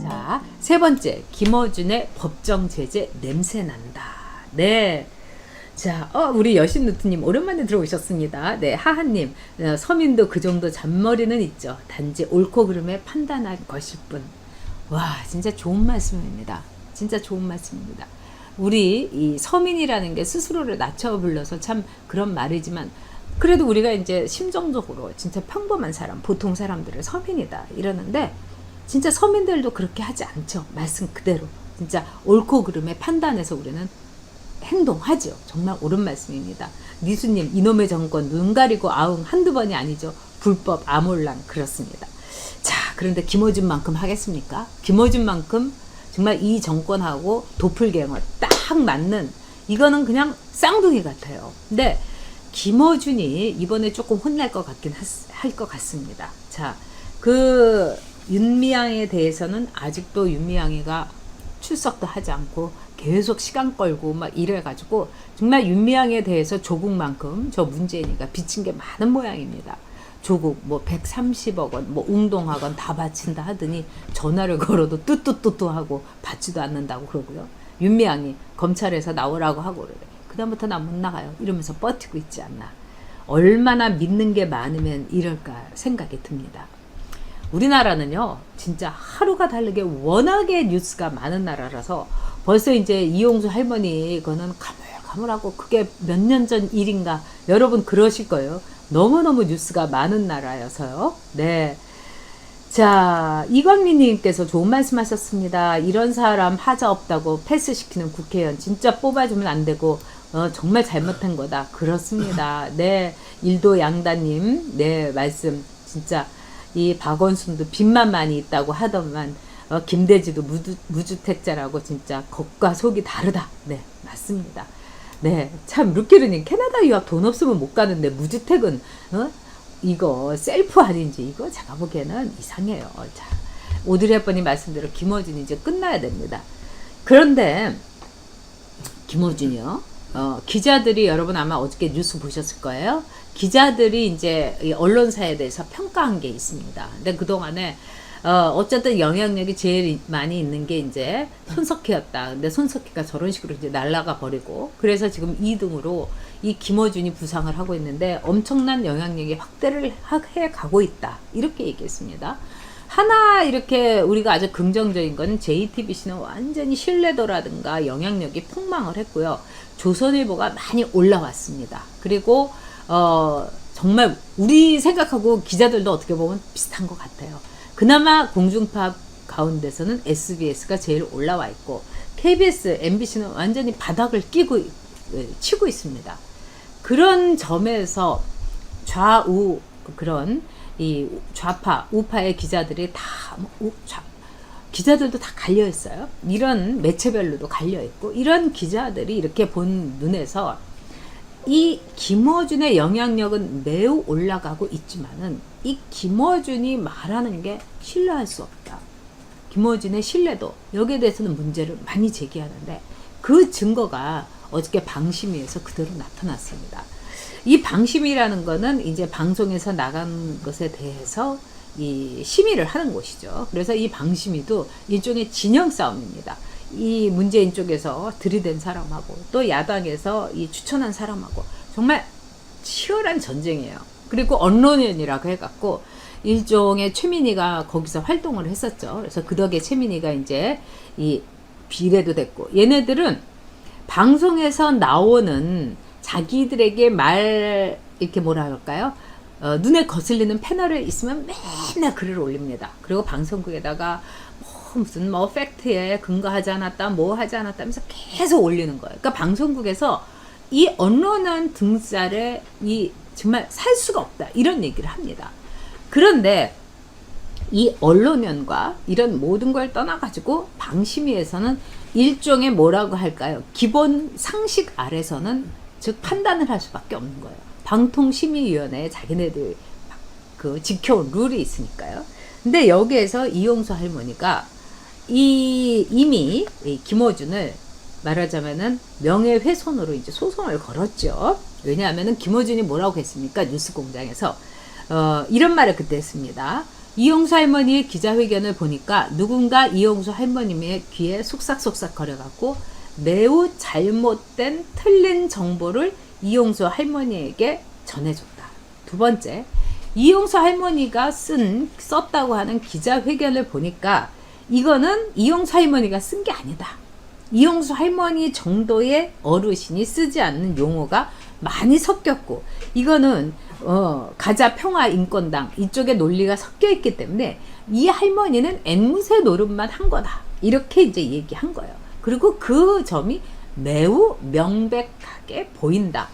자, 세 번째, 김어준의 법정 제재 냄새 난다. 네. 자, 우리 여신누트님 오랜만에 들어오셨습니다. 네, 하하님, 서민도 그 정도 잔머리는 있죠. 단지 옳고 그름에 판단할 것일 뿐. 와, 진짜 좋은 말씀입니다. 진짜 좋은 말씀입니다. 우리 이 서민이라는 게 스스로를 낮춰 불러서 참 그런 말이지만, 그래도 우리가 이제 심정적으로 진짜 평범한 사람, 보통 사람들을 서민이다 이러는데, 진짜 서민들도 그렇게 하지 않죠. 말씀 그대로. 진짜 옳고 그름에 판단해서 우리는 행동하죠. 정말 옳은 말씀입니다. 니수님, 이놈의 정권 눈 가리고 아웅 한두 번이 아니죠. 불법 아몰랑 그렇습니다. 자, 그런데 김어준만큼 하겠습니까? 김어준만큼 정말 이 정권하고 도플갱어 딱 맞는, 이거는 그냥 쌍둥이 같아요. 근데 김어준이 이번에 조금 혼날 것 같긴 할 것 같습니다. 자, 그 윤미향에 대해서는 아직도 윤미향이가 출석도 하지 않고 계속 시간 끌고 막 이래가지고 정말 윤미향에 대해서 조국만큼 저 문재인이가 빚진 게 많은 모양입니다. 조국 뭐 130억 원 뭐 웅동학원 다 바친다 하더니 전화를 걸어도 뚜뚜뚜뚜 하고 받지도 않는다고 그러고요. 윤미향이 검찰에서 나오라고 하고 그래. 그다음부터 나 못 나가요 이러면서 버티고 있지 않나. 얼마나 믿는 게 많으면 이럴까 생각이 듭니다. 우리나라는요, 진짜 하루가 다르게 워낙에 뉴스가 많은 나라라서 벌써 이제 이용수 할머니 거는 가물가물하고 그게 몇 년 전 일인가 여러분 그러실 거예요. 너무너무 뉴스가 많은 나라여서요. 네. 자, 이광민님께서 좋은 말씀 하셨습니다. 이런 사람 하자 없다고 패스시키는 국회의원 진짜 뽑아주면 안 되고 정말 잘못한 거다. 그렇습니다. 네. 일도 양다님, 네, 말씀 진짜 이 박원순도 빚만 많이 있다고 하더만 김대지도 무주택자라고 진짜 겉과 속이 다르다. 네, 맞습니다. 네, 참 루키르님 캐나다 유학 돈 없으면 못 가는데 무주택은 이거 셀프 할인지 이거 제가 보기에는 이상해요. 자, 오드리 헵번이 말씀대로 김어준이 이제 끝나야 됩니다. 그런데 김어준이요. 기자들이 여러분 아마 어저께 뉴스 보셨을 거예요. 기자들이 이제 언론사에 대해서 평가한 게 있습니다. 근데 그동안에 어쨌든 영향력이 제일 많이 있는 게 이제 손석희였다. 근데 손석희가 저런 식으로 이제 날아가 버리고, 그래서 지금 2등으로 이 김어준이 부상을 하고 있는데 엄청난 영향력이 확대를 해 가고 있다. 이렇게 얘기했습니다. 하나 이렇게 우리가 아주 긍정적인 건 JTBC는 완전히 신뢰도라든가 영향력이 폭망을 했고요. 조선일보가 많이 올라왔습니다. 그리고 정말 우리 생각하고 기자들도 어떻게 보면 비슷한 것 같아요. 그나마 공중파 가운데서는 SBS가 제일 올라와 있고 KBS, MBC는 완전히 바닥을 치고 있습니다. 그런 점에서 좌우 그런 이 좌파, 우파의 기자들이 다 기자들도 다 갈려 있어요. 이런 매체별로도 갈려 있고, 이런 기자들이 이렇게 본 눈에서 이 김어준의 영향력은 매우 올라가고 있지만은 이 김어준이 말하는 게 신뢰할 수 없다. 김어준의 신뢰도, 여기에 대해서는 문제를 많이 제기하는데 그 증거가 어저께 방심위에서 그대로 나타났습니다. 이 방심이라는 거는 이제 방송에서 나간 것에 대해서 이 심의를 하는 곳이죠. 그래서 이 방심위도 일종의 진영 싸움입니다. 이 문재인 쪽에서 들이댄 사람하고 또 야당에서 이 추천한 사람하고 정말 치열한 전쟁이에요. 그리고 언론인이라고 해갖고 일종의 최민희가 거기서 활동을 했었죠. 그래서 그 덕에 최민희가 이제 이 비례도 됐고, 얘네들은 방송에서 나오는 자기들에게 이렇게 뭐라 할까요? 눈에 거슬리는 패널에 있으면 맨날 글을 올립니다. 그리고 방송국에다가 무슨 팩트에 근거하지 않았다, 뭐 하지 않았다 하면서 계속 올리는 거예요. 그러니까 방송국에서 이 언론은 등살에 정말 살 수가 없다, 이런 얘기를 합니다. 그런데 이 언론연과 이런 모든 걸 떠나가지고 방심위에서는 일종의 뭐라고 할까요? 기본 상식 아래서는 즉 판단을 할 수밖에 없는 거예요. 방통심의위원회에 자기네들 지켜온 룰이 있으니까요. 근데 여기에서 이용수 할머니가 이미 김어준을 말하자면은 명예훼손으로 이제 소송을 걸었죠. 왜냐하면은 김어준이 뭐라고 했습니까? 뉴스공장에서 이런 말을 그때 했습니다. 이용수 할머니의 기자회견을 보니까 누군가 이용수 할머님의 귀에 속삭속삭 거려갖고 매우 잘못된 틀린 정보를 이용수 할머니에게 전해줬다. 두 번째, 이용수 할머니가 썼다고 하는 기자회견을 보니까 이거는 이용수 할머니가 쓴 게 아니다. 이용수 할머니 정도의 어르신이 쓰지 않는 용어가 많이 섞였고, 이거는 가자 평화 인권당 이쪽의 논리가 섞여 있기 때문에 이 할머니는 앵무새 노릇만 한 거다. 이렇게 이제 얘기한 거예요. 그리고 그 점이 매우 명백하게 보인다.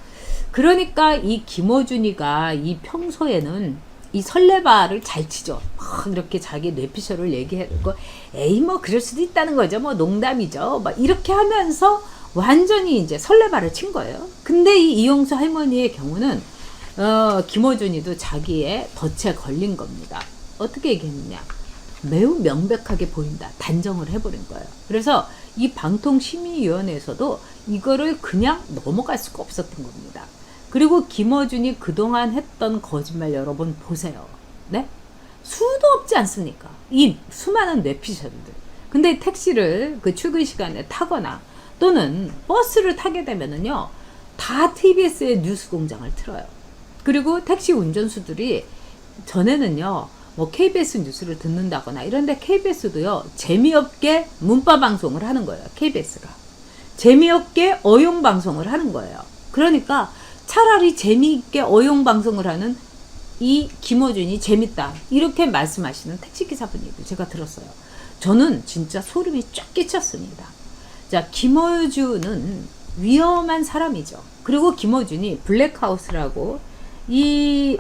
그러니까 이 김어준이가 이 평소에는 이 설레발을 잘 치죠. 막 이렇게 자기 뇌피셜을 얘기하고, 에이 뭐 그럴 수도 있다는 거죠. 뭐 농담이죠. 막 이렇게 하면서 완전히 이제 설레발을 친 거예요. 근데 이 이용수 할머니의 경우는 김어준이도 자기의 덫에 걸린 겁니다. 어떻게 얘기했느냐? 매우 명백하게 보인다. 단정을 해버린 거예요. 그래서 이 방통심의위원회에서도 이거를 그냥 넘어갈 수가 없었던 겁니다. 그리고 김어준이 그동안 했던 거짓말 여러분 보세요. 네? 수도 없지 않습니까? 이 수많은 뇌피셜들. 근데 택시를 그 출근 시간에 타거나 또는 버스를 타게 되면은요, 다 TBS의 뉴스 공장을 틀어요. 그리고 택시 운전수들이 전에는요, 뭐 KBS 뉴스를 듣는다거나 이런데 KBS도요, 재미없게 문파 방송을 하는 거예요. KBS가. 재미없게 어용 방송을 하는 거예요. 그러니까 차라리 재미있게 어용 방송을 하는 이 김어준이 재밌다. 이렇게 말씀하시는 택시기사분들도 제가 들었어요. 저는 진짜 소름이 쫙 끼쳤습니다. 자, 김어준은 위험한 사람이죠. 그리고 김어준이 블랙하우스라고 이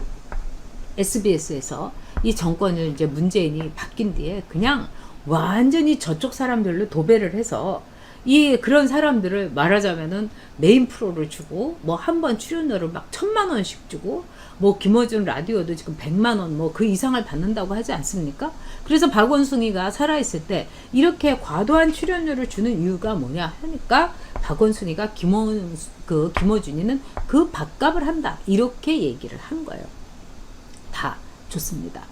SBS에서 이 정권을 이제 문재인이 바뀐 뒤에 그냥 완전히 저쪽 사람들로 도배를 해서 이 그런 사람들을 말하자면은 메인 프로를 주고 뭐 한 번 출연료를 막 1,000,000원씩 주고 뭐 김어준 라디오도 지금 100만원 뭐 그 이상을 받는다고 하지 않습니까? 그래서 박원순이가 살아있을 때 이렇게 과도한 출연료를 주는 이유가 뭐냐 하니까 박원순이가 김어준이는 그 밥값을 한다. 이렇게 얘기를 한 거예요. 다 좋습니다.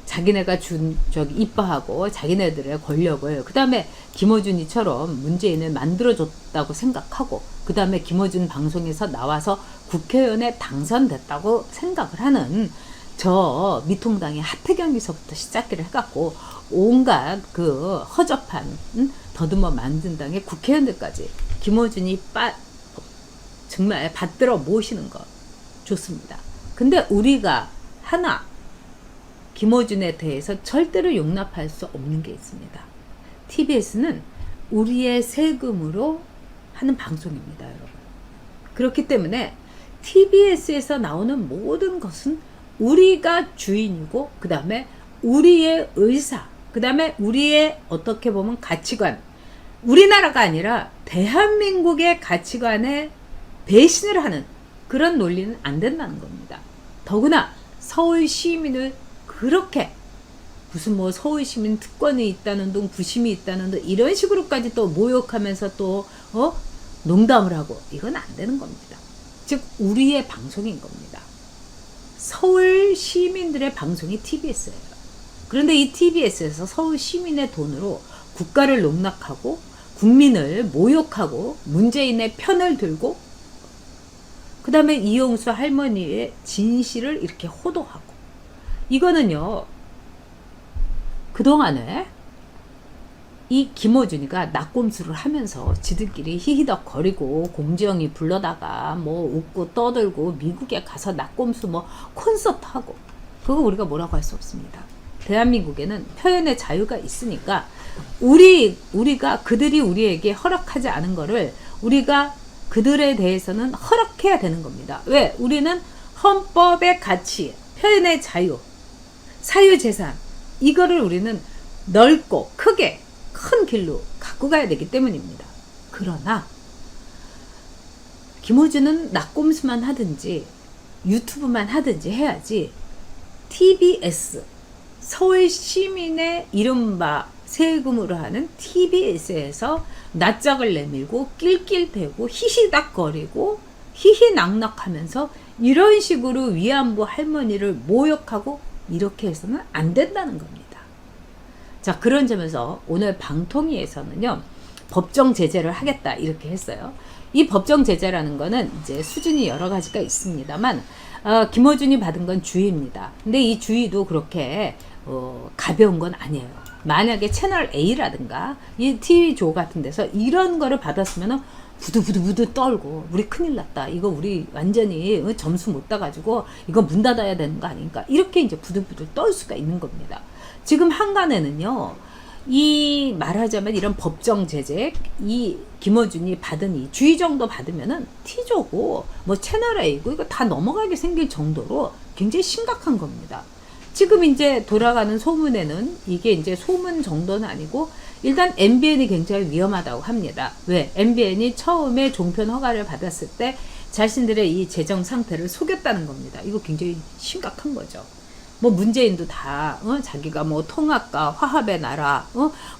자기네가 이뻐하고 자기네들의 권력을 그 다음에 김어준이처럼 문재인을 만들어줬다고 생각하고 그 다음에 김어준 방송에서 나와서 국회의원에 당선됐다고 생각을 하는 저 미통당의 하태경 비서부터 시작을 해갖고 온갖 그 허접한 더듬어 만든 당의 국회의원들까지 김어준이 정말 받들어 모시는 거 좋습니다. 근데 우리가 하나 김어준에 대해서 절대로 용납할 수 없는 게 있습니다. TBS는 우리의 세금으로 하는 방송입니다, 여러분. 그렇기 때문에 TBS에서 나오는 모든 것은 우리가 주인이고 그 다음에 우리의 의사, 그 다음에 우리의 어떻게 보면 가치관, 우리나라가 아니라 대한민국의 가치관에 배신을 하는 그런 논리는 안 된다는 겁니다. 더구나 서울 시민을 그렇게 무슨 뭐 서울시민 특권이 있다는 둥 부심이 있다는 둥 이런 식으로까지 또 모욕하면서 또 농담을 하고 이건 안 되는 겁니다. 즉 우리의 방송인 겁니다. 서울 시민들의 방송이 TBS예요. 그런데 이 TBS에서 서울 시민의 돈으로 국가를 농락하고 국민을 모욕하고 문재인의 편을 들고 그 다음에 이용수 할머니의 진실을 이렇게 호도하고 이거는요, 그동안에 이 김어준이가 낙곰수를 하면서 지들끼리 히히덕거리고 공지영이 불러다가 뭐 웃고 떠들고 미국에 가서 낙곰수 뭐 콘서트하고 그거 우리가 뭐라고 할 수 없습니다. 대한민국에는 표현의 자유가 있으니까 우리가 그들이 우리에게 허락하지 않은 거를 우리가 그들에 대해서는 허락해야 되는 겁니다. 왜? 우리는 헌법의 가치, 표현의 자유, 사유재산 이거를 우리는 넓고 크게 큰 길로 갖고 가야 되기 때문입니다. 그러나 김어준은 낙곰수만 하든지 유튜브만 하든지 해야지 TBS 서울 시민의 이른바 세금으로 하는 TBS에서 낯짝을 내밀고 낄낄대고 히히닥거리고 히히낙낙하면서 이런 식으로 위안부 할머니를 모욕하고 이렇게 해서는 안 된다는 겁니다. 자, 그런 점에서 오늘 방통위에서는요, 법정 제재를 하겠다 이렇게 했어요. 이 법정 제재라는 거는 이제 수준이 여러 가지가 있습니다만, 김어준이 받은 건 주의입니다. 근데 이 주의도 그렇게 가벼운 건 아니에요. 만약에 채널 A라든가 이 TV조 같은 데서 이런 거를 받았으면 부두부두부두 떨고 우리 큰일 났다, 이거 우리 완전히 점수 못 따가지고 이거 문 닫아야 되는 거 아닌가, 이렇게 이제 부두부두 떨 수가 있는 겁니다. 지금 한간에는요, 이 말하자면 이런 법정 제재, 이 김어준이 받은 이 주의 정도 받으면은 T조고 뭐 채널 A고 이거 다 넘어가게 생길 정도로 굉장히 심각한 겁니다. 지금 이제 돌아가는 소문에는 이게 이제 소문 정도는 아니고 일단 MBN이 굉장히 위험하다고 합니다. 왜? MBN이 처음에 종편 허가를 받았을 때 자신들의 이 재정 상태를 속였다는 겁니다. 이거 굉장히 심각한 거죠. 뭐 문재인도 다 자기가 뭐 통합과 화합의 나라,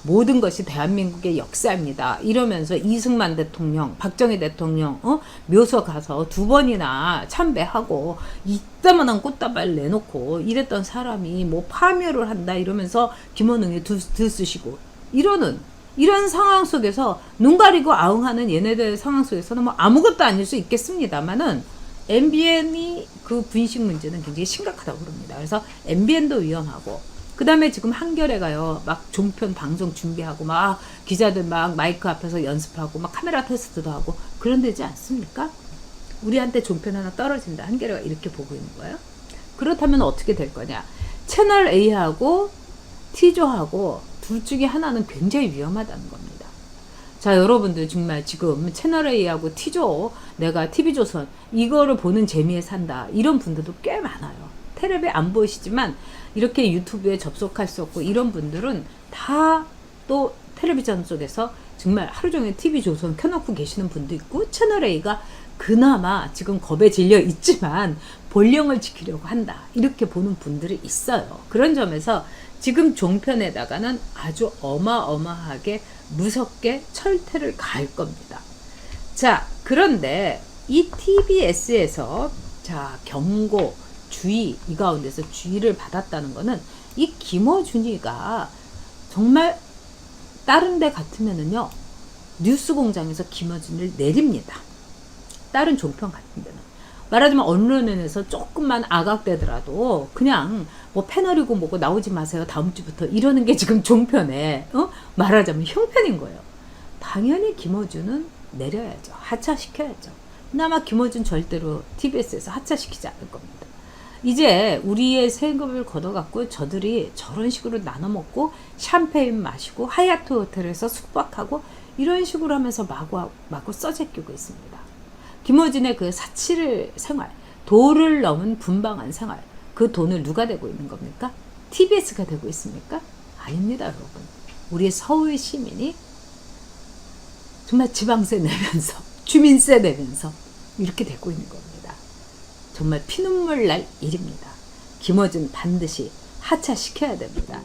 모든 것이 대한민국의 역사입니다 이러면서 이승만 대통령, 박정희 대통령 묘소 가서 2번이나 참배하고 이따만한 꽃다발 내놓고 이랬던 사람이 뭐 파묘를 한다 이러면서 김원웅이 들쑤시고 이런 상황 속에서 눈 가리고 아웅하는 얘네들 상황 속에서는 뭐 아무것도 아닐 수 있겠습니다만은 MBN이 그 분식 문제는 굉장히 심각하다고 그럽니다. 그래서 MBN도 위험하고, 그 다음에 지금 한겨레가요, 막 종편 방송 준비하고 막 기자들 막 마이크 앞에서 연습하고 막 카메라 테스트도 하고 그런 데지 않습니까? 우리한테 종편 하나 떨어진다, 한겨레가 이렇게 보고 있는 거예요. 그렇다면 어떻게 될 거냐? 채널 A하고 T조하고 둘 중에 하나는 굉장히 위험하다는 겁니다. 자, 여러분들 정말 지금 채널A하고 T조, 내가 TV조선 이거를 보는 재미에 산다 이런 분들도 꽤 많아요. 텔레비에 안 보이시지만 이렇게 유튜브에 접속할 수 없고 이런 분들은 다 또 텔레비전 쪽에서 정말 하루 종일 TV조선 켜놓고 계시는 분도 있고, 채널A가 그나마 지금 겁에 질려 있지만 본령을 지키려고 한다 이렇게 보는 분들이 있어요. 그런 점에서 지금 종편에다가는 아주 어마어마하게 무섭게 철퇴를 가할 겁니다. 자, 그런데 이 TBS에서 자, 경고, 주의, 이 가운데서 주의를 받았다는 거는 이 김어준이가 정말 다른 데 같으면은요, 뉴스공장에서 김어준을 내립니다. 다른 종편 같은 데는. 말하자면 언론에서 조금만 악악되더라도 그냥 뭐 패널이고 뭐고 나오지 마세요 다음 주부터 이러는 게 지금 종편에 말하자면 형편인 거예요. 당연히 김어준은 내려야죠. 하차시켜야죠. 그나마 김어준 절대로 TBS에서 하차시키지 않을 겁니다. 이제 우리의 세금을 걷어갖고 저들이 저런 식으로 나눠 먹고 샴페인 마시고 하얏트 호텔에서 숙박하고 이런 식으로 하면서 마구 써제끼고 있습니다. 김어준의 그 사치를 생활, 도를 넘은 분방한 생활, 그 돈을 누가 대고 있는 겁니까? TBS가 대고 있습니까? 아닙니다, 여러분. 우리 서울 시민이 정말 지방세 내면서, 주민세 내면서 이렇게 되고 있는 겁니다. 정말 피눈물 날 일입니다. 김어준 반드시 하차시켜야 됩니다.